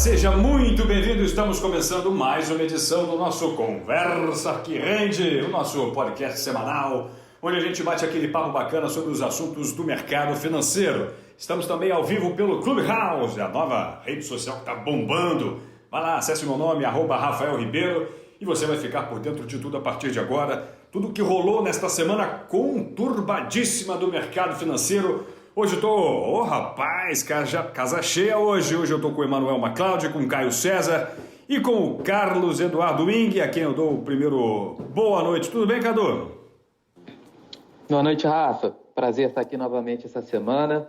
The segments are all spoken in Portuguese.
seja muito bem-vindo. Estamos começando mais uma edição do nosso Conversa que Rende, o nosso podcast semanal, onde a gente bate aquele papo bacana sobre os assuntos do mercado financeiro. Estamos também ao vivo pelo Clubhouse, a nova rede social que está bombando. Vai lá, acesse meu nome, @Rafael Ribeiro, e você vai ficar por dentro de tudo a partir de agora. Tudo que rolou nesta semana conturbadíssima do mercado financeiro. Hoje eu tô, rapaz, casa cheia hoje. Hoje eu tô com o Emanuel MacLeod, com o Caio César e com o Carlos Eduardo Ing, a quem eu dou o primeiro boa noite. Tudo bem, Cadu? Boa noite, Rafa. Prazer estar aqui novamente essa semana,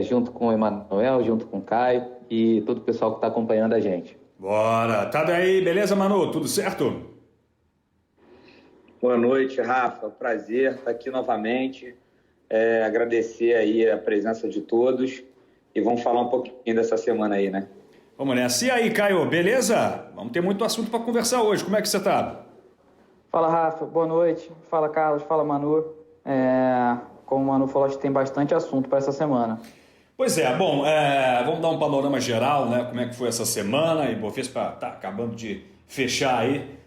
junto com o Emanuel, junto com o Caio e todo o pessoal que está acompanhando a gente. Bora! Tá daí, beleza, Manu? Tudo certo? Boa noite, Rafa. Prazer estar aqui novamente. Agradecer aí a presença de todos e vamos falar um pouquinho dessa semana aí, né? Vamos nessa. E aí, Caio, beleza? Vamos ter muito assunto para conversar hoje. Como é que você tá? Fala, Rafa. Boa noite. Fala, Carlos. Fala, Manu. Como o Manu falou, acho que tem bastante assunto para essa semana. Pois é, bom, vamos dar um panorama geral, né? Como é que foi essa semana? Ibovespa tá acabando de fechar aí.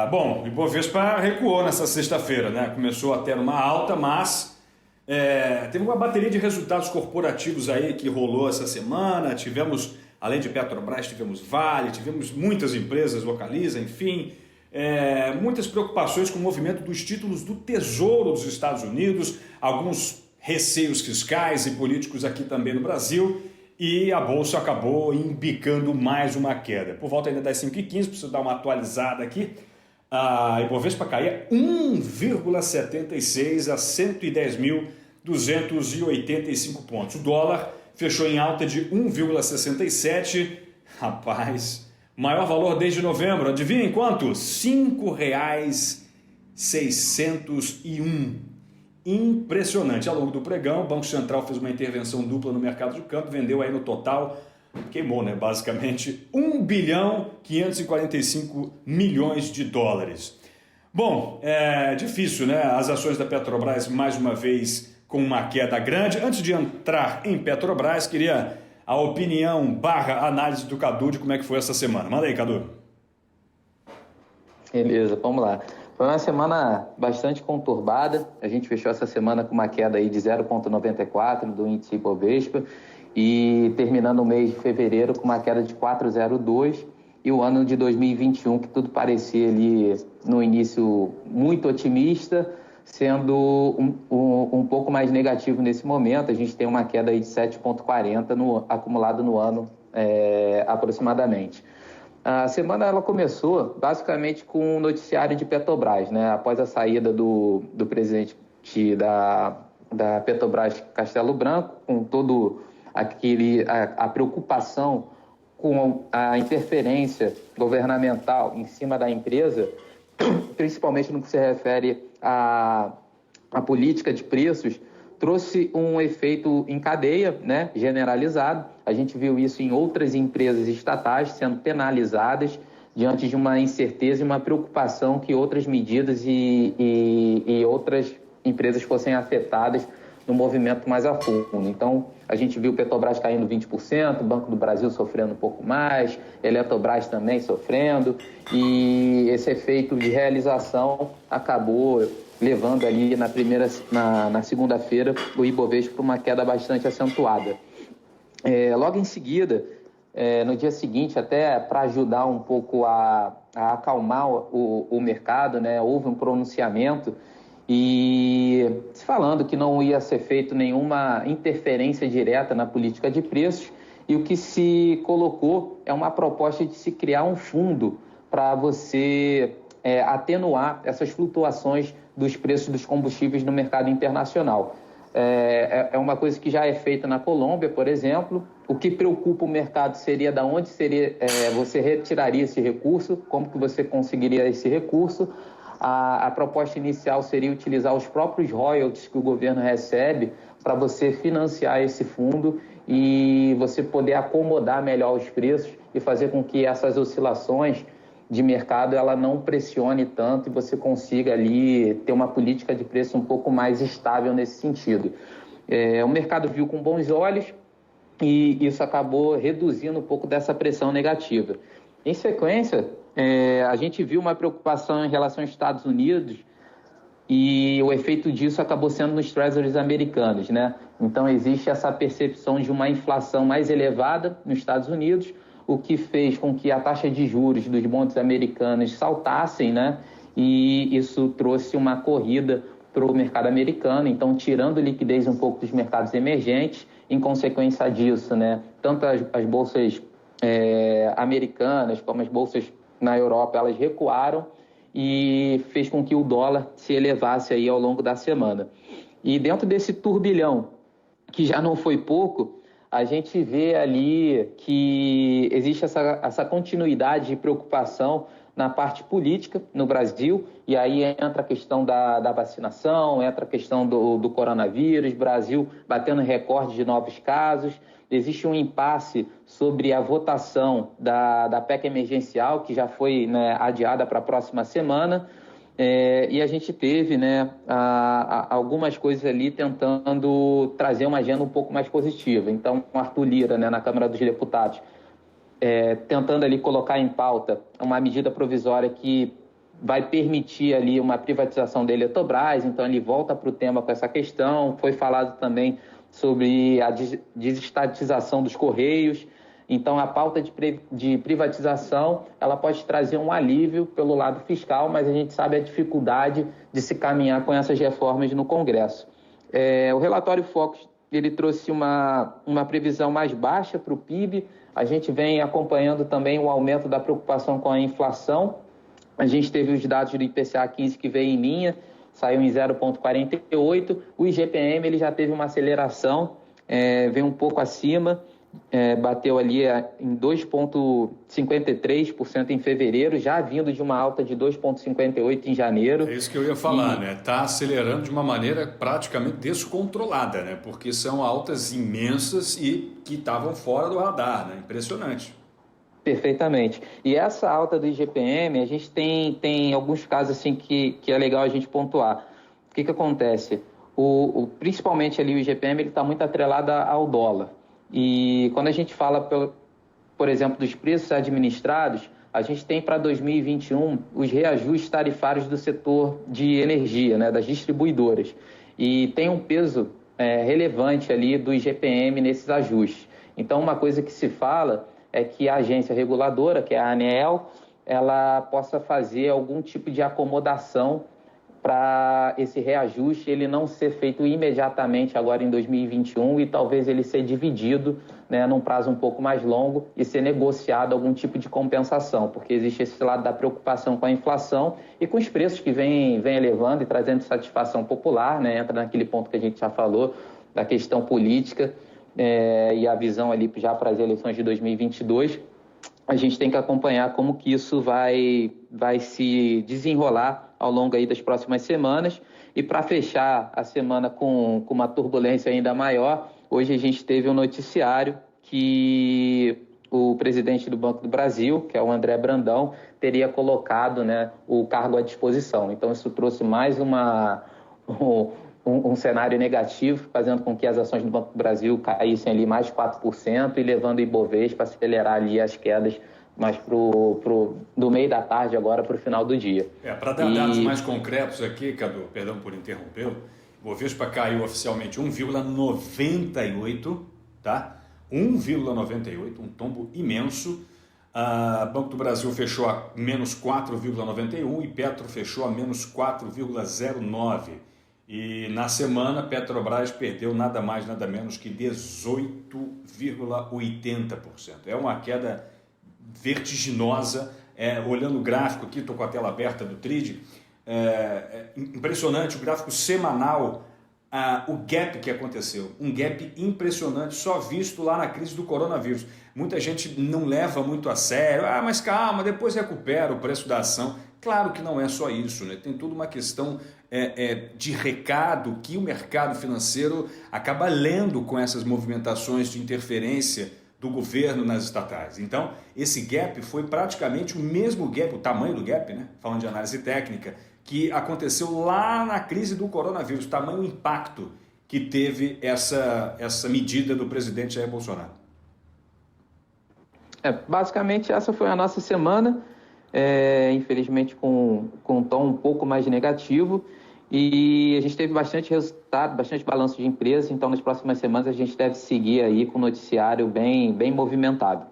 Bom, o Ibovespa recuou nessa sexta-feira, né? Começou a ter uma alta, mas teve uma bateria de resultados corporativos aí que rolou essa semana. Tivemos, além de Petrobras, tivemos Vale, tivemos muitas empresas, Localiza, enfim, muitas preocupações com o movimento dos títulos do Tesouro dos Estados Unidos, alguns receios fiscais e políticos aqui também no Brasil, e a Bolsa acabou embicando mais uma queda. Por volta ainda das 5h15, preciso dar uma atualizada aqui, a Ibovespa caía 1,76 a 110.285 pontos. O dólar fechou em alta de 1,67. Rapaz, maior valor desde novembro. Adivinha em quanto? R$ 5,601. Impressionante. Ao longo do pregão, o Banco Central fez uma intervenção dupla no mercado de câmbio, vendeu aí no total, queimou, né? Basicamente, 1,545 bilhões de dólares. Bom, é difícil, né? As ações da Petrobras, mais uma vez, com uma queda grande. Antes de entrar em Petrobras, queria a opinião / análise do Cadu de como é que foi essa semana. Manda aí, Cadu. Beleza, vamos lá. Foi uma semana bastante conturbada. A gente fechou essa semana com uma queda aí de 0,94 do índice Ibovespa e terminando o mês de fevereiro com uma queda de 4,02, e o ano de 2021, que tudo parecia ali no início muito otimista, sendo um pouco mais negativo nesse momento. A gente tem uma queda aí de 7,40 acumulado no ano aproximadamente. A semana ela começou basicamente com o noticiário de Petrobras, né? Após a saída do presidente da Petrobras, Castelo Branco, com todo a preocupação com a interferência governamental em cima da empresa, principalmente no que se refere à política de preços, trouxe um efeito em cadeia, né, generalizado. A gente viu isso em outras empresas estatais sendo penalizadas diante de uma incerteza e uma preocupação que outras medidas e outras empresas fossem afetadas no movimento mais a fundo. Então, a gente viu o Petrobras caindo 20%, o Banco do Brasil sofrendo um pouco mais, Eletrobras também sofrendo, e esse efeito de realização acabou levando ali na segunda-feira o Ibovespa para uma queda bastante acentuada. Logo em seguida, no dia seguinte, até para ajudar um pouco a acalmar o mercado, né, houve um pronunciamento e se falando que não ia ser feito nenhuma interferência direta na política de preços, e o que se colocou é uma proposta de se criar um fundo para você atenuar essas flutuações dos preços dos combustíveis no mercado internacional. É uma coisa que já é feita na Colômbia, por exemplo. O que preocupa o mercado seria de onde você retiraria esse recurso, como que você conseguiria esse recurso. A proposta inicial seria utilizar os próprios royalties que o governo recebe para você financiar esse fundo e você poder acomodar melhor os preços e fazer com que essas oscilações de mercado ela não pressione tanto e você consiga ali ter uma política de preço um pouco mais estável nesse sentido. O mercado viu com bons olhos e isso acabou reduzindo um pouco dessa pressão negativa. Em sequência, a gente viu uma preocupação em relação aos Estados Unidos e o efeito disso acabou sendo nos treasuries americanos, né? Então existe essa percepção de uma inflação mais elevada nos Estados Unidos, o que fez com que a taxa de juros dos bonds americanos saltassem, né? E isso trouxe uma corrida para o mercado americano, então tirando liquidez um pouco dos mercados emergentes. Em consequência disso, né? Tanto as bolsas americanas como as bolsas na Europa, elas recuaram e fez com que o dólar se elevasse aí ao longo da semana. E dentro desse turbilhão, que já não foi pouco, a gente vê ali que existe essa continuidade de preocupação na parte política no Brasil, e aí entra a questão da vacinação, entra a questão do coronavírus, Brasil batendo recorde de novos casos. Existe um impasse sobre a votação da PEC emergencial, que já foi, né, adiada para a próxima semana, e a gente teve, né, algumas coisas ali tentando trazer uma agenda um pouco mais positiva. Então, o Arthur Lira, né, na Câmara dos Deputados, tentando ali colocar em pauta uma medida provisória que vai permitir ali uma privatização da Eletrobras, então ele volta para o tema com essa questão. Foi falado também sobre a desestatização dos Correios. Então, a pauta de privatização, ela pode trazer um alívio pelo lado fiscal, mas a gente sabe a dificuldade de se caminhar com essas reformas no Congresso. O relatório Focus, ele trouxe uma previsão mais baixa para o PIB. A gente vem acompanhando também o aumento da preocupação com a inflação. A gente teve os dados do IPCA 15 que veio em linha, saiu em 0,48. O IGPM ele já teve uma aceleração, veio um pouco acima, bateu ali em 2,53% em fevereiro, já vindo de uma alta de 2,58% em janeiro. É isso que eu ia falar, né? Está acelerando de uma maneira praticamente descontrolada, né? Porque são altas imensas e que estavam fora do radar, né? Impressionante. Perfeitamente. E essa alta do IGPM, a gente tem alguns casos assim que é legal a gente pontuar. O que acontece? Principalmente ali o IGPM ele está muito atrelado ao dólar. E quando a gente fala, por exemplo, dos preços administrados, a gente tem para 2021 os reajustes tarifários do setor de energia, né, das distribuidoras. E tem um peso relevante ali do IGPM nesses ajustes. Então, uma coisa que se fala é que a agência reguladora, que é a ANEEL, ela possa fazer algum tipo de acomodação para esse reajuste ele não ser feito imediatamente agora em 2021 e talvez ele ser dividido, né, num prazo um pouco mais longo e ser negociado algum tipo de compensação, porque existe esse lado da preocupação com a inflação e com os preços que vem elevando e trazendo satisfação popular, né, entra naquele ponto que a gente já falou, da questão política e a visão ali já para as eleições de 2022. A gente tem que acompanhar como que isso vai se desenrolar ao longo aí das próximas semanas. E para fechar a semana com uma turbulência ainda maior, hoje a gente teve um noticiário que o presidente do Banco do Brasil, que é o André Brandão, teria colocado, né, o cargo à disposição. Então isso trouxe mais um cenário negativo, fazendo com que as ações do Banco do Brasil caíssem ali mais 4% e levando o Ibovespa para acelerar ali as quedas mais do meio da tarde agora para o final do dia. Para dar dados mais concretos aqui, Cadu, perdão por interrompê-lo, o Ibovespa caiu oficialmente 1,98, tá? 1,98, um tombo imenso. Banco do Brasil fechou a menos 4,91 e Petro fechou a menos 4,09. E na semana, Petrobras perdeu nada mais, nada menos que 18,80%. É uma queda vertiginosa. Olhando o gráfico aqui, estou com a tela aberta do Trid, impressionante o gráfico semanal, o gap que aconteceu. Um gap impressionante, só visto lá na crise do coronavírus. Muita gente não leva muito a sério, mas calma, depois recupera o preço da ação. Claro que não é só isso, né? Tem toda uma questão de recado que o mercado financeiro acaba lendo com essas movimentações de interferência do governo nas estatais. Então, esse gap foi praticamente o mesmo gap, o tamanho do gap, né? Falando de análise técnica, que aconteceu lá na crise do coronavírus, tamanho impacto que teve essa medida do presidente Jair Bolsonaro? Basicamente, essa foi a nossa semana, infelizmente com um tom um pouco mais negativo, e a gente teve bastante resultado, bastante balanço de empresas, então nas próximas semanas a gente deve seguir aí com um noticiário bem movimentado.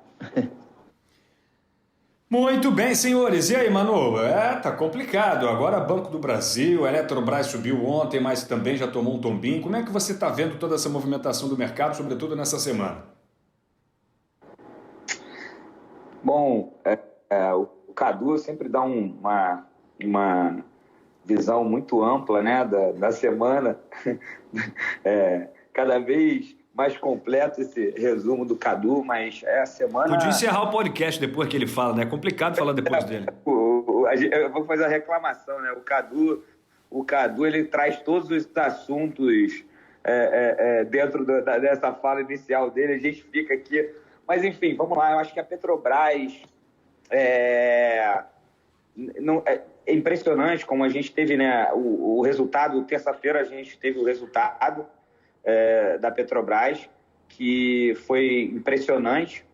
Muito bem, senhores. E aí, Manu? Tá complicado. Agora Banco do Brasil, a Eletrobras subiu ontem, mas também já tomou um tombinho. Como é que você está vendo toda essa movimentação do mercado, sobretudo nessa semana? Bom, o Cadu sempre dá uma visão muito ampla, né, da semana. Cada vez mais completo esse resumo do Cadu, mas a semana... Podia encerrar o podcast depois que ele fala, né? É complicado falar depois dele. Eu vou fazer a reclamação, né? O Cadu ele traz todos os assuntos dentro dessa fala inicial dele, a gente fica aqui... Mas, enfim, vamos lá. Eu acho que a Petrobras é impressionante como a gente teve, né, o resultado. Terça-feira a gente teve o resultado da Petrobras, que foi impressionante.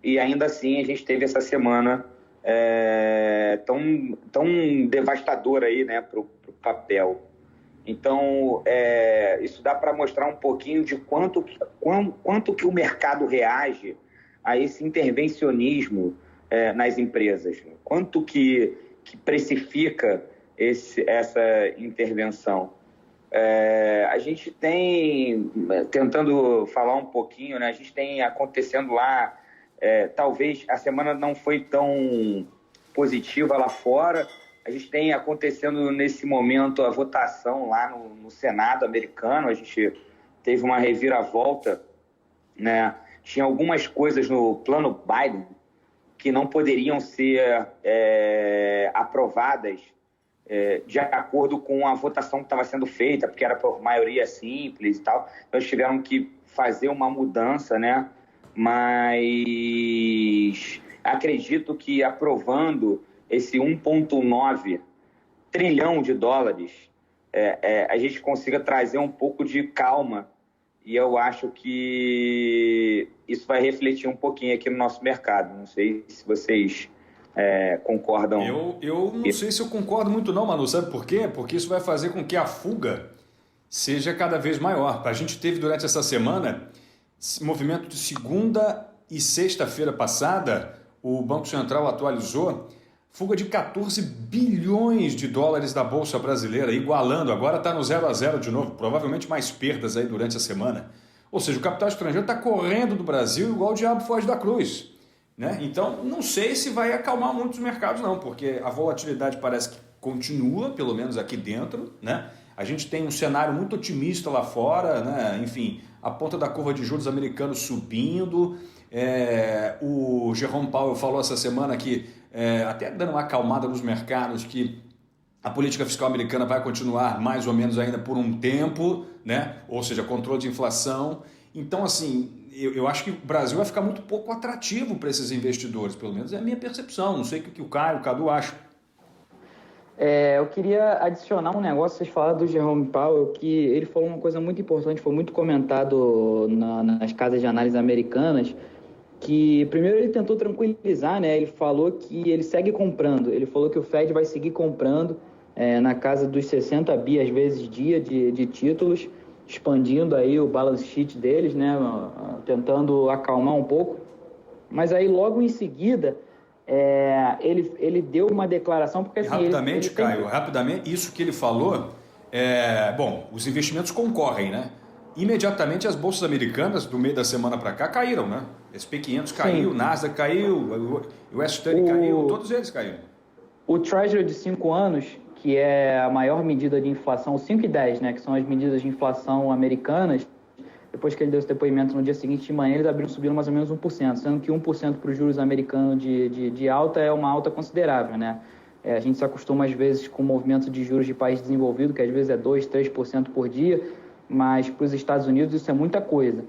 E ainda assim a gente teve essa semana tão devastadora aí, né, para o papel. Então, isso dá para mostrar um pouquinho de quanto que o mercado reage a esse intervencionismo nas empresas. Quanto que precifica essa intervenção. A gente tem, tentando falar um pouquinho, né, a gente tem acontecendo lá, talvez a semana não foi tão positiva lá fora. A gente tem acontecendo nesse momento a votação lá no Senado americano. A gente teve uma reviravolta, né? Tinha algumas coisas no plano Biden que não poderiam ser aprovadas de acordo com a votação que estava sendo feita, porque era por maioria simples e tal. Então, eles tiveram que fazer uma mudança, né? Mas acredito que aprovando esse 1,9 trilhão de dólares, a gente consiga trazer um pouco de calma. E eu acho que isso vai refletir um pouquinho aqui no nosso mercado. Não sei se vocês concordam. Eu não sei se eu concordo muito não, Manu. Sabe por quê? Porque isso vai fazer com que a fuga seja cada vez maior. A gente teve durante essa semana movimento de segunda e sexta-feira passada, o Banco Central atualizou fuga de 14 bilhões de dólares da Bolsa Brasileira, igualando, agora está no 0 a 0 de novo, provavelmente mais perdas aí durante a semana. Ou seja, o capital estrangeiro está correndo do Brasil igual o diabo foge da cruz, né? Então, não sei se vai acalmar muito os mercados não, porque a volatilidade parece que continua, pelo menos aqui dentro, né? A gente tem um cenário muito otimista lá fora, né? Enfim, a ponta da curva de juros americanos subindo. O Jerome Powell falou essa semana que, até dando uma acalmada nos mercados, que a política fiscal americana vai continuar mais ou menos ainda por um tempo, né? Ou seja, controle de inflação. Então, assim, eu acho que o Brasil vai ficar muito pouco atrativo para esses investidores, pelo menos é a minha percepção. Não sei o que o Cadu acha. Eu queria adicionar um negócio, vocês falaram do Jerome Powell, que ele falou uma coisa muito importante, foi muito comentado nas casas de análise americanas, que primeiro ele tentou tranquilizar, né? Ele falou que ele segue comprando, ele falou que o Fed vai seguir comprando na casa dos 60 bi, às vezes, dia de títulos, expandindo aí o balance sheet deles, né? Tentando acalmar um pouco. Mas aí, logo em seguida, ele deu uma declaração... porque assim, rapidamente, Caio, rapidamente, isso que ele falou, bom, os investimentos concorrem, né? Imediatamente as bolsas americanas, do meio da semana para cá, caíram, né? SP500 caiu, Nasdaq caiu, o S30 caiu, todos eles caíram. O Treasury de 5 anos, que é a maior medida de inflação, o 5 e 10, né? Que são as medidas de inflação americanas, depois que ele deu esse depoimento no dia seguinte de manhã, eles subiram mais ou menos 1%, sendo que 1% para os juros americanos de alta é uma alta considerável, né? A gente se acostuma às vezes com o movimento de juros de país desenvolvido, que às vezes é 2%, 3% por dia, mas para os Estados Unidos isso é muita coisa.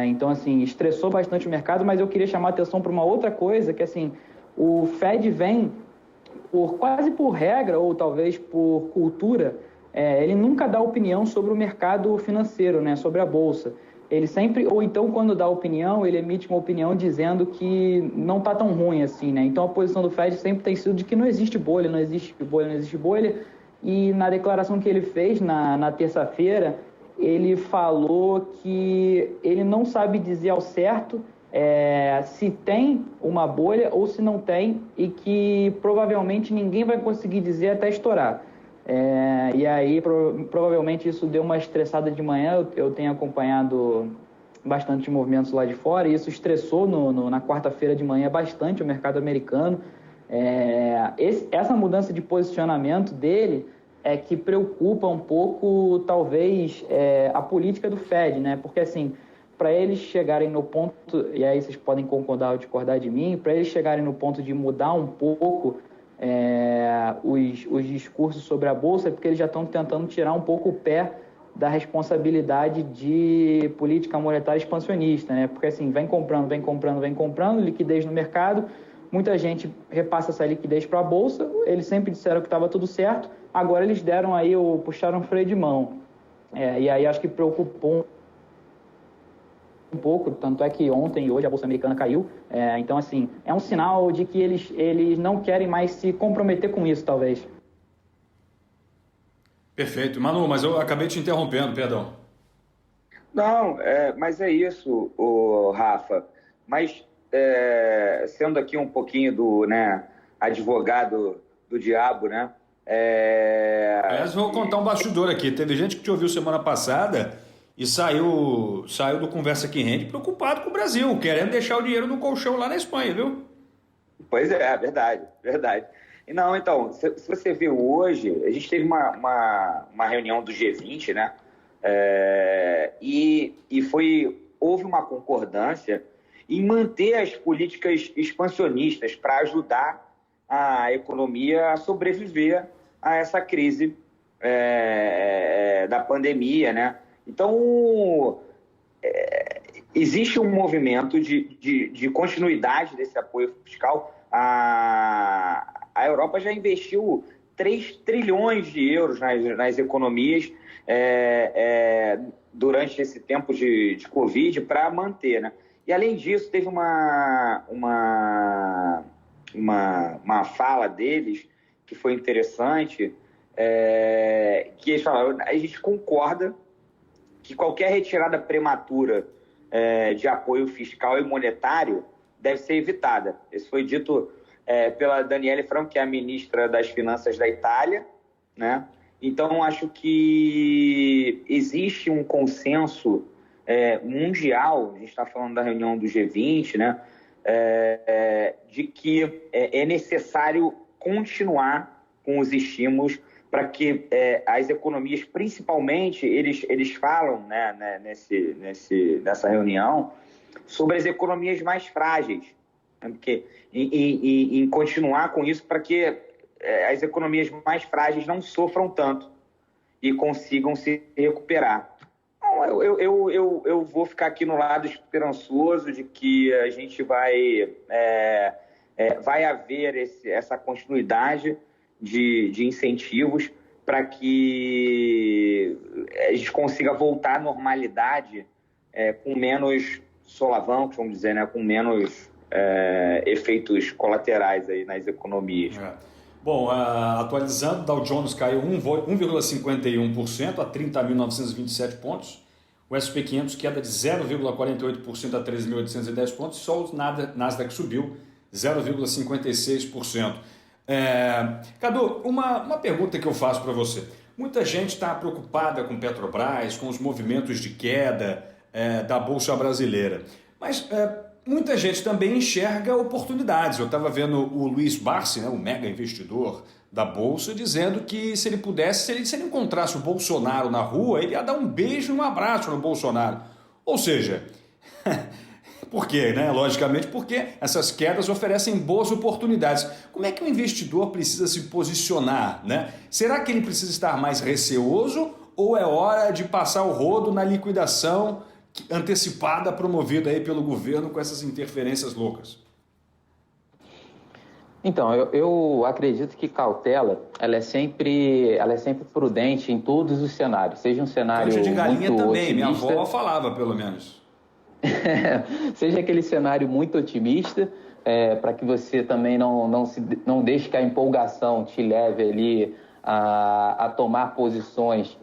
Então, assim, estressou bastante o mercado, mas eu queria chamar a atenção para uma outra coisa, que assim, o Fed vem, quase por regra, ou talvez por cultura, ele nunca dá opinião sobre o mercado financeiro, né, sobre a bolsa. Ele sempre, ou então quando dá opinião, ele emite uma opinião dizendo que não está tão ruim assim, né? Então a posição do Fed sempre tem sido de que não existe bolha, não existe bolha, não existe bolha. E na declaração que ele fez na terça-feira, ele falou que ele não sabe dizer ao certo se tem uma bolha ou se não tem, e que provavelmente ninguém vai conseguir dizer até estourar. E aí provavelmente isso deu uma estressada de manhã. Eu tenho acompanhado bastante movimentos lá de fora, e isso estressou na quarta-feira de manhã bastante o mercado americano. Essa mudança de posicionamento dele é que preocupa um pouco, talvez, a política do Fed, né? Porque assim, para eles chegarem no ponto, e aí vocês podem concordar ou discordar de mim, para eles chegarem no ponto de mudar um pouco os discursos sobre a Bolsa, é porque eles já estão tentando tirar um pouco o pé da responsabilidade de política monetária expansionista, né? Porque assim, vem comprando, liquidez no mercado, muita gente repassa essa liquidez para a Bolsa, eles sempre disseram que estava tudo certo, agora eles deram aí, puxaram o freio de mão. E aí acho que preocupou um pouco, tanto é que ontem e hoje a Bolsa Americana caiu. Então, assim, é um sinal de que eles não querem mais se comprometer com isso, talvez. Perfeito. Manu, mas eu acabei te interrompendo, perdão. Não, mas é isso, Rafa. Mas, sendo aqui um pouquinho do advogado do diabo, né? Aliás, vou contar um bastidor aqui. Teve gente que te ouviu semana passada e saiu do Conversa que Rende preocupado com o Brasil, querendo deixar o dinheiro no colchão lá na Espanha, viu? Pois é, verdade. Não, então, se você viu hoje, a gente teve uma reunião do G20, né? E houve uma concordância em manter as políticas expansionistas para ajudar a economia a sobreviver a essa crise da pandemia, né? Então, existe um movimento de continuidade desse apoio fiscal. A Europa já investiu 3 trilhões de euros nas economias durante esse tempo de Covid para manter, né? E, além disso, teve uma fala deles que foi interessante, que eles falaram: a gente concorda que qualquer retirada prematura de apoio fiscal e monetário deve ser evitada. Isso foi dito pela Daniele Franco, que é a ministra das Finanças da Itália, né? Então, acho que existe um consenso mundial, a gente está falando da reunião do G20, né? De que é necessário continuar com os estímulos para que as economias, principalmente, eles falam, né, nessa reunião, sobre as economias mais frágeis, né? Porque em continuar com isso para que as economias mais frágeis não sofram tanto e consigam se recuperar. Então, eu vou ficar aqui no lado esperançoso de que a gente vai haver essa continuidade de incentivos para que a gente consiga voltar à normalidade com menos solavancos, vamos dizer, né? Com menos efeitos colaterais aí nas economias. Bom, atualizando, Dow Jones caiu 1,51% a 30.927 pontos. O S&P 500 queda de 0,48% a 13.810 pontos. Só o Nasdaq subiu 0,56%. Cadu, uma pergunta que eu faço para você. Muita gente está preocupada com Petrobras, com os movimentos de queda da Bolsa Brasileira. Mas muita gente também enxerga oportunidades. Eu estava vendo o Luiz Barsi, né, o mega investidor da Bolsa, dizendo que se ele pudesse, se ele encontrasse o Bolsonaro na rua, ele ia dar um beijo e um abraço no Bolsonaro. Ou seja, por quê, né? Logicamente porque essas quedas oferecem boas oportunidades. Como é que o investidor precisa se posicionar, né? Será que ele precisa estar mais receoso ou é hora de passar o rodo na liquidação antecipada promovida aí pelo governo com essas interferências loucas? Então, eu acredito que cautela, ela é sempre prudente em todos os cenários. Seja um cenário Cancha de galinha muito também, minha otimista, avó falava, pelo menos. seja aquele cenário muito otimista, para que você também não deixe que a empolgação te leve ali a tomar posições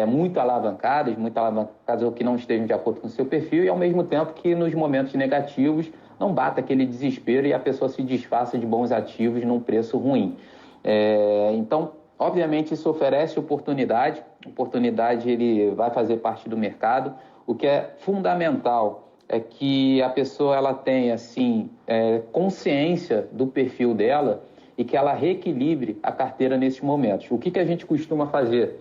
muito alavancadas ou que não estejam de acordo com o seu perfil, e ao mesmo tempo que nos momentos negativos não bata aquele desespero e a pessoa se desfaça de bons ativos num preço ruim. Então, obviamente, isso oferece oportunidade, ele vai fazer parte do mercado. O que é fundamental é que a pessoa ela tenha, assim, consciência do perfil dela e que ela reequilibre a carteira nesses momentos. O que a gente costuma fazer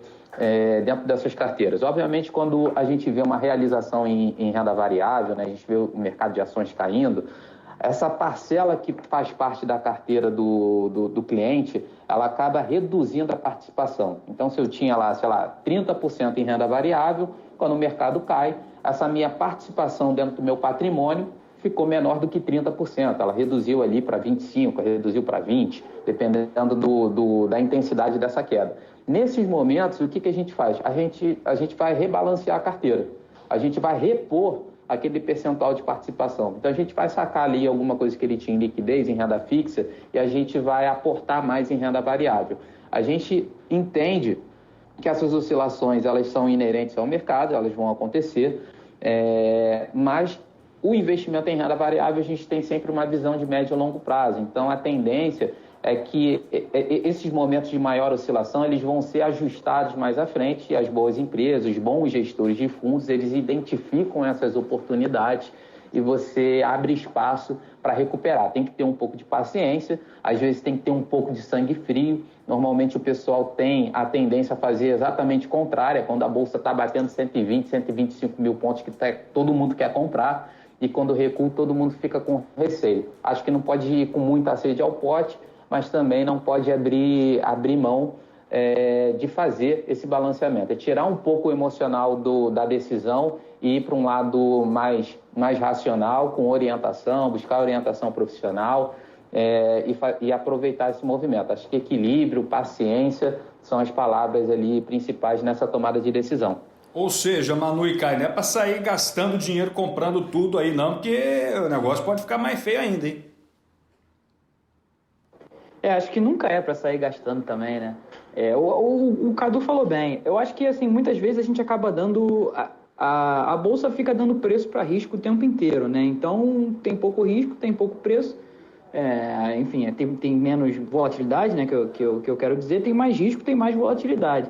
dentro dessas carteiras? Obviamente, quando a gente vê uma realização em renda variável, né, a gente vê o mercado de ações caindo, essa parcela que faz parte da carteira do cliente, ela acaba reduzindo a participação. Então, se eu tinha lá, 30% em renda variável, quando o mercado cai, essa minha participação dentro do meu patrimônio ficou menor do que 30%. Ela reduziu ali para 25%, reduziu para 20%, dependendo da intensidade dessa queda. Nesses momentos, o que a gente faz? A gente vai rebalancear a carteira. A gente vai repor aquele percentual de participação. Então, a gente vai sacar ali alguma coisa que ele tinha em liquidez, em renda fixa, e a gente vai aportar mais em renda variável. A gente entende que essas oscilações elas são inerentes ao mercado, elas vão acontecer, mas o investimento em renda variável a gente tem sempre uma visão de médio e longo prazo. Então, a tendência é que esses momentos de maior oscilação eles vão ser ajustados mais à frente, e as boas empresas, os bons gestores de fundos, eles identificam essas oportunidades e você abre espaço para recuperar. Tem que ter um pouco de paciência, às vezes tem que ter um pouco de sangue frio. Normalmente o pessoal tem a tendência a fazer exatamente contrária, quando a bolsa está batendo 120, 125 mil pontos, que todo mundo quer comprar, e quando recua todo mundo fica com receio. Acho que não pode ir com muita sede ao pote, mas também não pode abrir mão de fazer esse balanceamento. É tirar um pouco o emocional da decisão e ir para um lado mais racional, com orientação, buscar orientação profissional e aproveitar esse movimento. Acho que equilíbrio, paciência são as palavras ali principais nessa tomada de decisão. Ou seja, Manu e Caio, não é para sair gastando dinheiro comprando tudo aí não, porque o negócio pode ficar mais feio ainda, hein? Acho que nunca é para sair gastando também, né? O Cadu falou bem. Eu acho que, assim, muitas vezes a gente acaba dando... A bolsa fica dando preço para risco o tempo inteiro, né? Então, tem pouco risco, tem pouco preço. Enfim, tem menos volatilidade, né? Que eu quero dizer. Tem mais risco, tem mais volatilidade.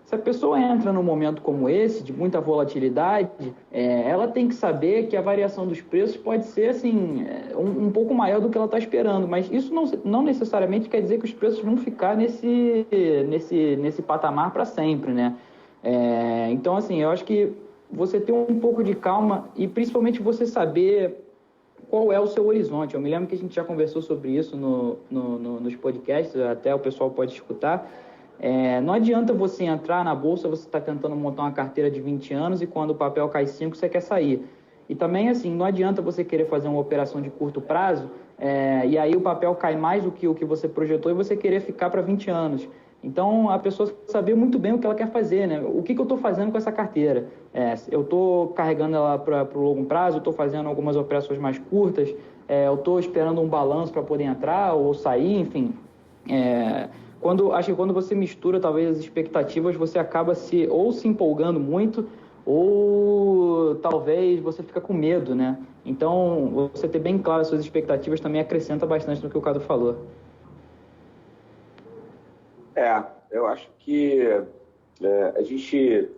Se a pessoa entra num momento como esse, de muita volatilidade, ela tem que saber que a variação dos preços pode ser assim, um pouco maior do que ela está esperando, mas isso não necessariamente quer dizer que os preços vão ficar nesse patamar para sempre, né? Então, assim, eu acho que você ter um pouco de calma e principalmente você saber qual é o seu horizonte. Eu me lembro que a gente já conversou sobre isso nos podcasts, até o pessoal pode escutar. Não adianta você entrar na bolsa, você está tentando montar uma carteira de 20 anos e quando o papel cai 5, você quer sair. E também, assim, não adianta você querer fazer uma operação de curto prazo e aí o papel cai mais do que o que você projetou e você querer ficar para 20 anos. Então, a pessoa saber muito bem o que ela quer fazer, né? O que eu estou fazendo com essa carteira? Eu estou carregando ela para o longo prazo, eu estou fazendo algumas operações mais curtas, eu estou esperando um balanço para poder entrar ou sair, enfim... Acho que quando você mistura talvez as expectativas, você acaba se empolgando muito ou talvez você fica com medo, né? Então, você ter bem claro as suas expectativas também acrescenta bastante no que o Cadu falou. Eu acho que a gente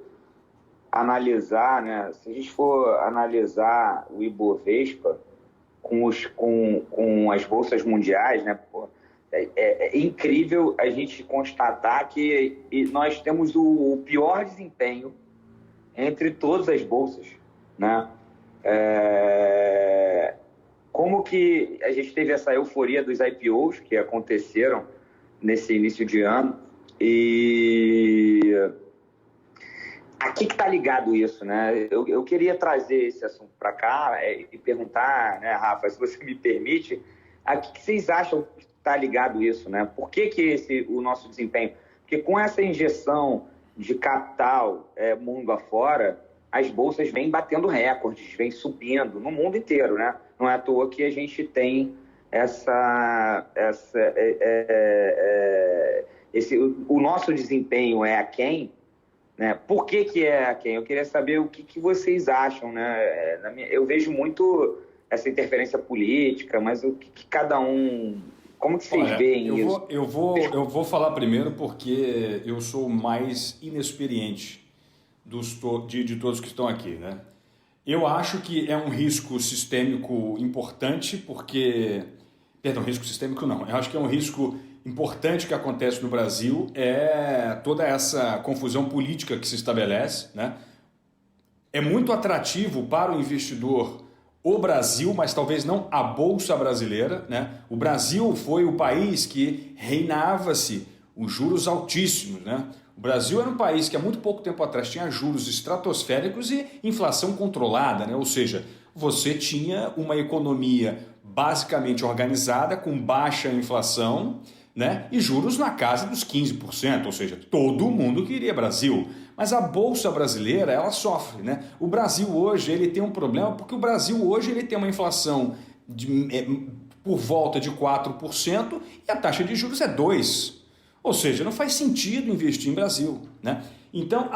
analisar, né? Se a gente for analisar o Ibovespa com as bolsas mundiais, né? É incrível a gente constatar que nós temos o pior desempenho entre todas as bolsas, né? Como que a gente teve essa euforia dos IPOs que aconteceram nesse início de ano e aqui que está ligado isso, né? Eu queria trazer esse assunto para cá e perguntar, né, Rafa, se você me permite, A que vocês acham que está ligado isso, né? Por que o nosso desempenho? Porque com essa injeção de capital mundo afora, as bolsas vêm batendo recordes, vêm subindo no mundo inteiro, né? Não é à toa que a gente tem o nosso desempenho é aquém, né? Por que é aquém? Eu queria saber o que vocês acham, né? Eu vejo muito essa interferência política, mas o que cada um... Como que vocês veem isso? Eu vou falar primeiro porque eu sou o mais inexperiente de todos que estão aqui, né? Eu acho que é um risco sistêmico importante porque... Perdão, risco sistêmico não. Eu acho que é um risco importante que acontece no Brasil, toda essa confusão política que se estabelece, né? É muito atrativo para o investidor o Brasil, mas talvez não a Bolsa Brasileira, né? O Brasil foi o país que reinava-se os juros altíssimos, né? O Brasil era um país que há muito pouco tempo atrás tinha juros estratosféricos e inflação controlada, né? Ou seja, você tinha uma economia basicamente organizada, com baixa inflação, né? E juros na casa dos 15%, ou seja, todo mundo queria Brasil. Mas a Bolsa Brasileira, ela sofre, né? O Brasil hoje ele tem um problema, porque o Brasil hoje ele tem uma inflação por volta de 4% e a taxa de juros é 2%. Ou seja, não faz sentido investir em Brasil, né? Então,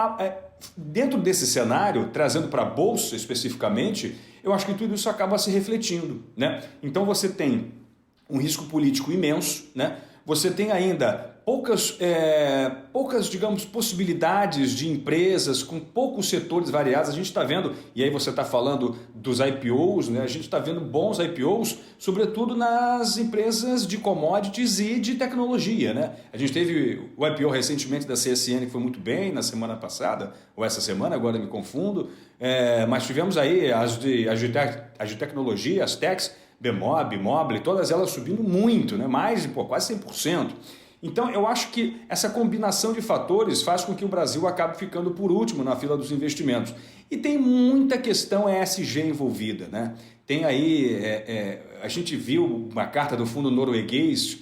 dentro desse cenário, trazendo para a Bolsa especificamente, eu acho que tudo isso acaba se refletindo, né? Então você tem um risco político imenso, né? Você tem ainda poucas, digamos, possibilidades de empresas com poucos setores variados. A gente está vendo, e aí você está falando dos IPOs, né? A gente está vendo bons IPOs, sobretudo nas empresas de commodities e de tecnologia, né? A gente teve o IPO recentemente da CSN, que foi muito bem na semana passada, ou essa semana, agora me confundo, mas tivemos aí as de tecnologia, as techs, Bemob, Mobile, todas elas subindo muito, né? Mais de quase 100%. Então, eu acho que essa combinação de fatores faz com que o Brasil acabe ficando por último na fila dos investimentos. E tem muita questão ESG envolvida, né? Tem aí, a gente viu uma carta do fundo norueguês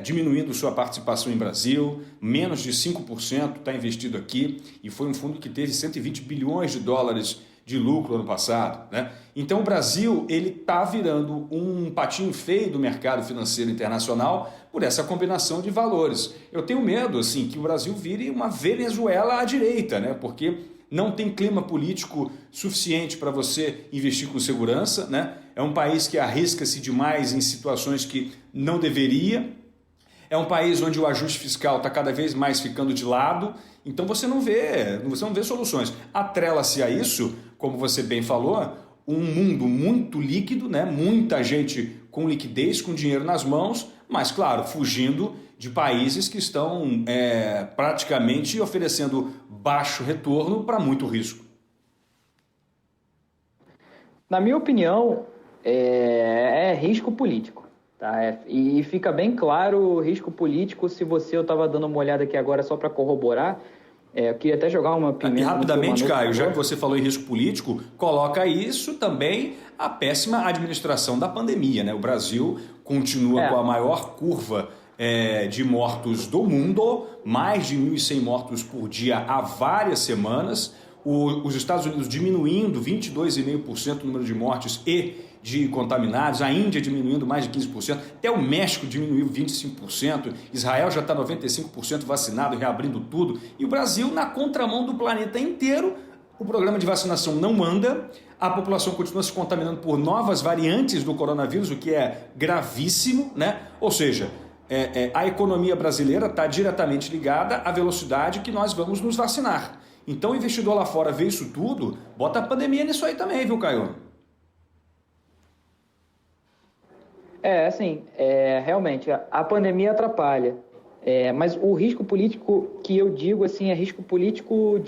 diminuindo sua participação em Brasil, menos de 5% está investido aqui, e foi um fundo que teve 120 bilhões de dólares de lucro ano passado, né? Então o Brasil ele está virando um patinho feio do mercado financeiro internacional por essa combinação de valores. Eu tenho medo assim que o Brasil vire uma Venezuela à direita, né? Porque não tem clima político suficiente para você investir com segurança, né? É um país que arrisca-se demais em situações que não deveria. É um país onde o ajuste fiscal está cada vez mais ficando de lado, então você não vê soluções. Atrela-se a isso, como você bem falou, um mundo muito líquido, né? Muita gente com liquidez, com dinheiro nas mãos, mas, claro, fugindo de países que estão praticamente oferecendo baixo retorno para muito risco. Na minha opinião, é risco político. Tá? E fica bem claro o risco político eu estava dando uma olhada aqui agora só para corroborar, eu queria até jogar uma pimenta... E rapidamente, Caio, já que você falou em risco político, coloca isso também a péssima administração da pandemia, né? O Brasil continua com a maior curva de mortos do mundo, mais de 1.100 mortos por dia há várias semanas, os Estados Unidos diminuindo 22,5% o número de mortes e de contaminados, a Índia diminuindo mais de 15%, até o México diminuiu 25%, Israel já está 95% vacinado, reabrindo tudo, e o Brasil na contramão do planeta inteiro. O programa de vacinação não anda, a população continua se contaminando por novas variantes do coronavírus, o que é gravíssimo, né? Ou seja, a economia brasileira está diretamente ligada à velocidade que nós vamos nos vacinar. Então o investidor lá fora vê isso tudo, bota a pandemia nisso aí também, viu, Caio? Realmente, a pandemia atrapalha, mas o risco político que eu digo assim, é risco político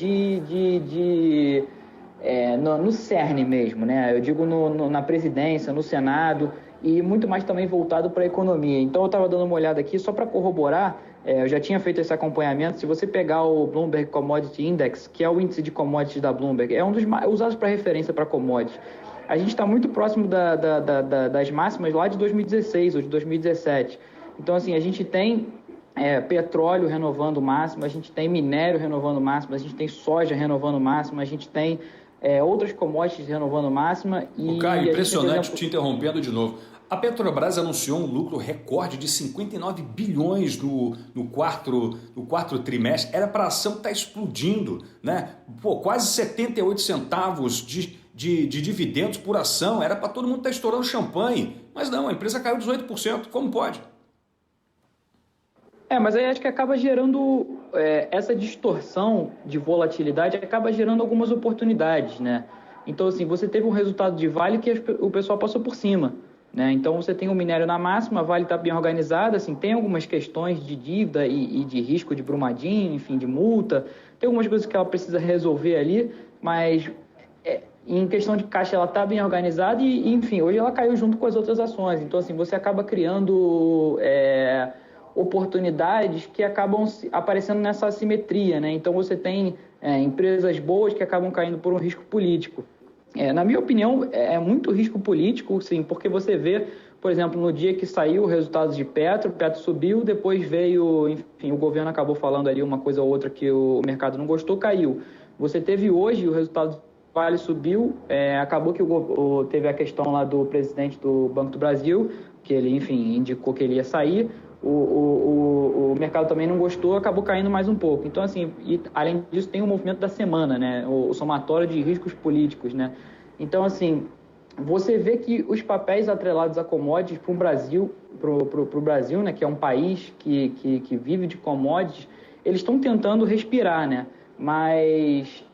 no cerne mesmo, né? Eu digo na presidência, no Senado e muito mais também voltado para a economia. Então eu estava dando uma olhada aqui só para corroborar, eu já tinha feito esse acompanhamento. Se você pegar o Bloomberg Commodity Index, que é o índice de commodities da Bloomberg, é um dos mais usados para referência para commodities. a gente está muito próximo das máximas lá de 2016 ou de 2017. Então, assim, a gente tem petróleo renovando o máximo, a gente tem minério renovando o máximo, a gente tem soja renovando o máximo, a gente tem outras commodities renovando o máximo. O Caio, impressionante, te interrompendo de novo. A Petrobras anunciou um lucro recorde de 59 bilhões no quarto trimestre. Era para a ação estar explodindo, né? Pô, quase 78 centavos de dividendos por ação. Era para todo mundo estar estourando champanhe. Mas não, a empresa caiu 18%. Como pode? Mas aí acho que acaba gerando essa distorção de volatilidade, acaba gerando algumas oportunidades, né? Então, assim, você teve um resultado de Vale que o pessoal passou por cima, né? Então, você tem o minério na máxima, a Vale está bem organizada, assim, tem algumas questões de dívida e de risco de Brumadinho, enfim, de multa, tem algumas coisas que ela precisa resolver ali, mas em questão de caixa ela está bem organizada e, enfim, hoje ela caiu junto com as outras ações. Então, assim, você acaba criando oportunidades que acabam aparecendo nessa assimetria, né? Então você tem empresas boas que acabam caindo por um risco político. Na minha opinião, é muito risco político, sim, porque você vê, por exemplo, no dia que saiu o resultado de Petro subiu, depois veio, enfim, o governo acabou falando ali uma coisa ou outra que o mercado não gostou, caiu. Você teve hoje o resultado Vale subiu, acabou que teve a questão lá do presidente do Banco do Brasil, que ele, enfim, indicou que ele ia sair. O mercado também não gostou, acabou caindo mais um pouco. Então, assim, além disso, tem o movimento da semana, né? O somatório de riscos políticos, né? Então, assim, você vê que os papéis atrelados a commodities para o Brasil, né? Que é um país que vive de commodities, eles estão tentando respirar, né? Mas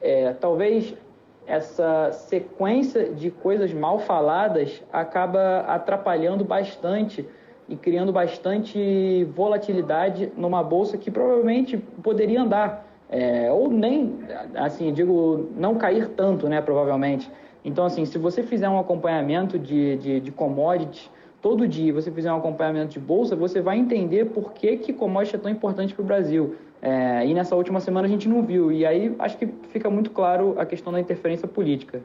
talvez essa sequência de coisas mal faladas acaba atrapalhando bastante e criando bastante volatilidade numa bolsa que provavelmente poderia andar, ou nem, assim, digo, não cair tanto, né, provavelmente. Então, assim, se você fizer um acompanhamento de commodities todo dia, você fizer um acompanhamento de bolsa, você vai entender por que commodity é tão importante para o Brasil. E nessa última semana a gente não viu, e aí acho que fica muito claro a questão da interferência política.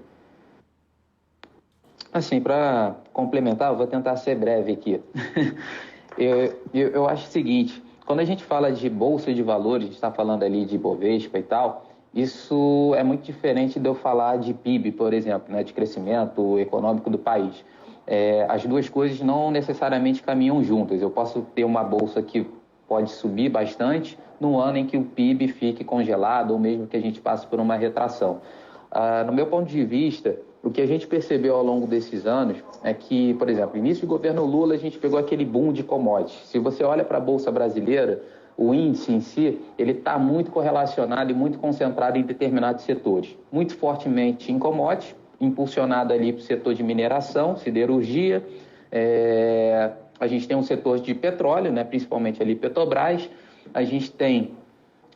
Assim, para complementar, eu vou tentar ser breve aqui. eu acho o seguinte, quando a gente fala de bolsa de valores, a gente está falando ali de Bovespa e tal, isso é muito diferente de eu falar de PIB, por exemplo, né, de crescimento econômico do país. As duas coisas não necessariamente caminham juntas. Eu posso ter uma bolsa que pode subir bastante no ano em que o PIB fique congelado ou mesmo que a gente passe por uma retração. No meu ponto de vista, o que a gente percebeu ao longo desses anos é que, por exemplo, no início do governo Lula, a gente pegou aquele boom de commodities. Se você olha para a Bolsa Brasileira, o índice em si, ele está muito correlacionado e muito concentrado em determinados setores. Muito fortemente em commodities, impulsionado ali para o setor de mineração, siderurgia. A gente tem um setor de petróleo, né, principalmente ali Petrobras. A gente tem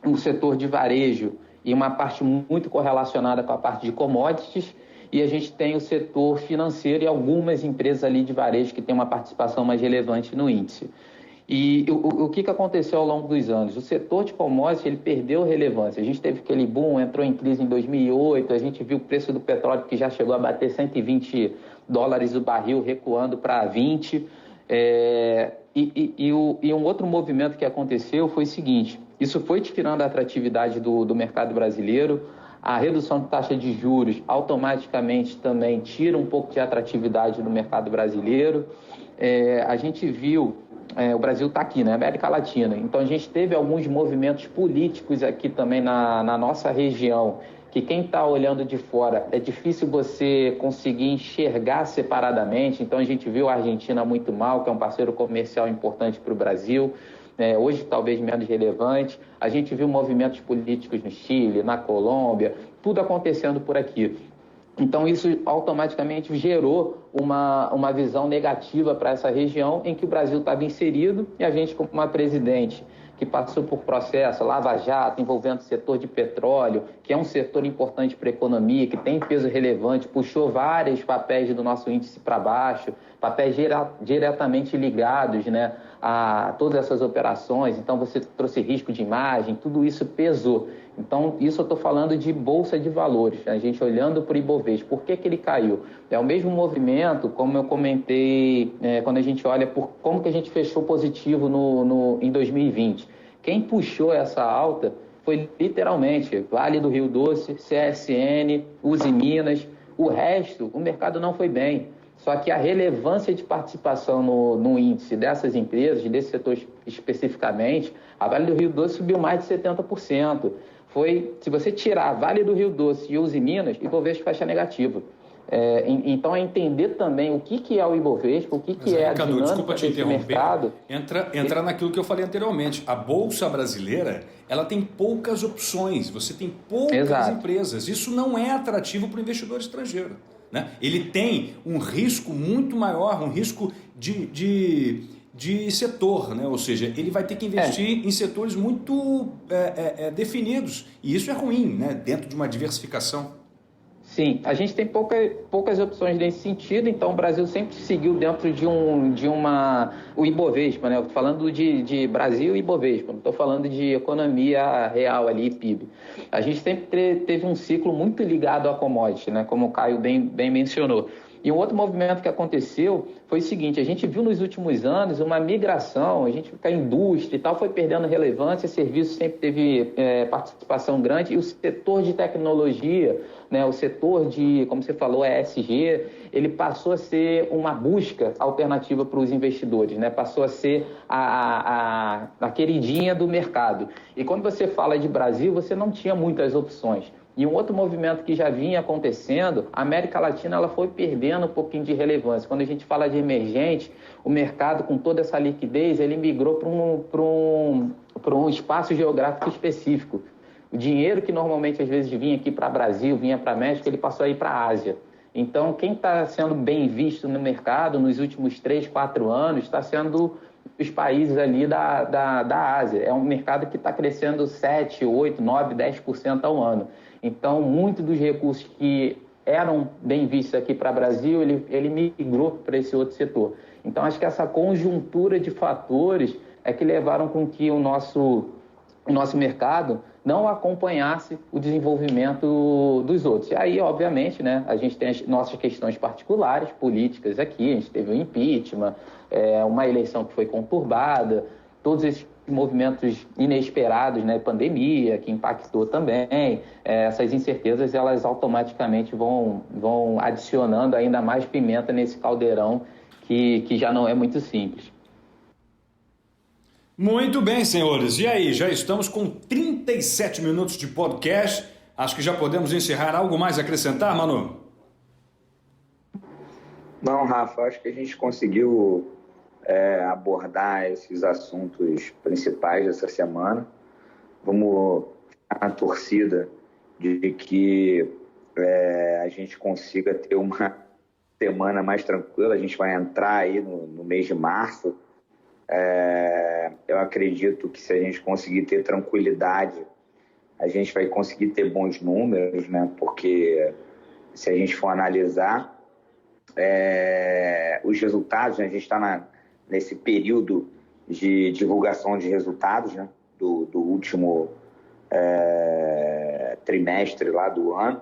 um setor de varejo e uma parte muito correlacionada com a parte de commodities. E a gente tem o setor financeiro e algumas empresas ali de varejo que têm uma participação mais relevante no índice. E o que aconteceu ao longo dos anos? O setor de commodities, ele perdeu relevância. A gente teve aquele boom, entrou em crise em 2008, a gente viu o preço do petróleo que já chegou a bater $120 o barril, recuando para 20. E um outro movimento que aconteceu foi o seguinte, isso foi tirando a atratividade do mercado brasileiro. A redução de taxa de juros automaticamente também tira um pouco de atratividade do mercado brasileiro. A gente viu, o Brasil está aqui, né, América Latina, então a gente teve alguns movimentos políticos aqui também na nossa região, que quem está olhando de fora é difícil você conseguir enxergar separadamente. Então a gente viu a Argentina muito mal, que é um parceiro comercial importante para o Brasil. Hoje talvez menos relevante. A gente viu movimentos políticos no Chile, na Colômbia, tudo acontecendo por aqui. Então isso automaticamente gerou uma visão negativa para essa região em que o Brasil estava inserido e a gente, como uma presidente que passou por processo, Lava Jato, envolvendo o setor de petróleo, que é um setor importante para a economia, que tem peso relevante, puxou vários papéis do nosso índice para baixo, papéis diretamente ligados, né, a todas essas operações. Então, você trouxe risco de imagem, tudo isso pesou. Então, isso eu estou falando de Bolsa de Valores, a gente olhando para o Ibovespa. Por que ele caiu? É o mesmo movimento, como eu comentei, quando a gente olha por como que a gente fechou positivo em 2020. Quem puxou essa alta foi literalmente Vale do Rio Doce, CSN, Uzi Minas. O resto, o mercado não foi bem. Só que a relevância de participação no índice dessas empresas, desse setor especificamente, a Vale do Rio Doce subiu mais de 70%. Se você tirar Vale do Rio Doce e Uzi Minas, o Ibovespa fecha negativo. Então, é entender também o que é o Ibovespa, o que é a dinâmica desculpa te desse interromper. mercado. Entra naquilo que eu falei anteriormente. A Bolsa brasileira, ela tem poucas opções, você tem poucas empresas. Isso não é atrativo para o investidor estrangeiro. Né? Ele tem um risco muito maior, um risco de setor, né? Ou seja, ele vai ter que investir em setores muito definidos, e isso é ruim, né? Dentro de uma diversificação. Sim, a gente tem poucas opções nesse sentido, então o Brasil sempre seguiu dentro o Ibovespa, né? Eu tô falando de Brasil e Ibovespa, não estou falando de economia real ali, PIB. A gente sempre teve um ciclo muito ligado à commodity, né? Como o Caio bem mencionou. E um outro movimento que aconteceu foi o seguinte: a gente viu nos últimos anos uma migração, a indústria e tal foi perdendo relevância, serviço sempre teve participação grande, e o setor de tecnologia, né, o setor de, como você falou, ESG, ele passou a ser uma busca alternativa para os investidores, né? Passou a ser a queridinha do mercado. E quando você fala de Brasil, você não tinha muitas opções. E um outro movimento que já vinha acontecendo, a América Latina ela foi perdendo um pouquinho de relevância. Quando a gente fala de emergente, o mercado, com toda essa liquidez, ele migrou para um espaço geográfico específico. O dinheiro que normalmente às vezes vinha aqui para o Brasil, vinha para a México, ele passou a ir para a Ásia. Então, quem está sendo bem visto no mercado nos últimos 3, 4 anos está sendo os países ali da Ásia. É um mercado que está crescendo 7, 8, 9, 10% ao ano. Então, muito dos recursos que eram bem vistos aqui para o Brasil, ele migrou para esse outro setor. Então, acho que essa conjuntura de fatores é que levaram com que o nosso mercado não acompanhasse o desenvolvimento dos outros. E aí, obviamente, né, a gente tem as nossas questões particulares, políticas aqui, a gente teve o impeachment, uma eleição que foi conturbada, todos esses movimentos inesperados, né, pandemia, que impactou também, essas incertezas, elas automaticamente vão adicionando ainda mais pimenta nesse caldeirão que já não é muito simples. Muito bem, senhores. E aí, já estamos com 37 minutos de podcast. Acho que já podemos encerrar. Algo mais a acrescentar, Manu? Não, Rafa, acho que a gente conseguiu abordar esses assuntos principais dessa semana. Vamos ficar na torcida de que a gente consiga ter uma semana mais tranquila. A gente vai entrar aí no mês de março. Eu acredito que se a gente conseguir ter tranquilidade, a gente vai conseguir ter bons números, né? Porque se a gente for analisar os resultados, né? A gente está nesse período de divulgação de resultados, né? do último trimestre lá do ano,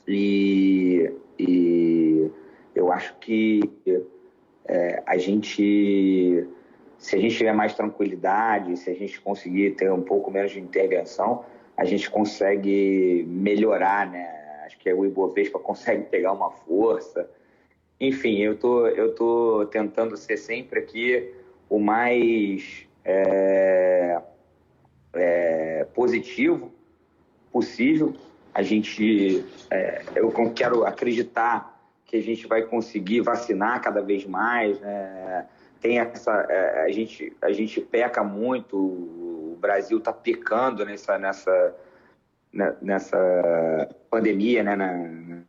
e eu acho que se a gente tiver mais tranquilidade, se a gente conseguir ter um pouco menos de intervenção, a gente consegue melhorar, né? Acho que o Ibovespa consegue pegar uma força. Enfim, eu tô tentando ser sempre aqui o mais positivo possível. Eu quero acreditar que a gente vai conseguir vacinar cada vez mais, né? Tem a gente peca muito, o Brasil está pecando nessa pandemia, né?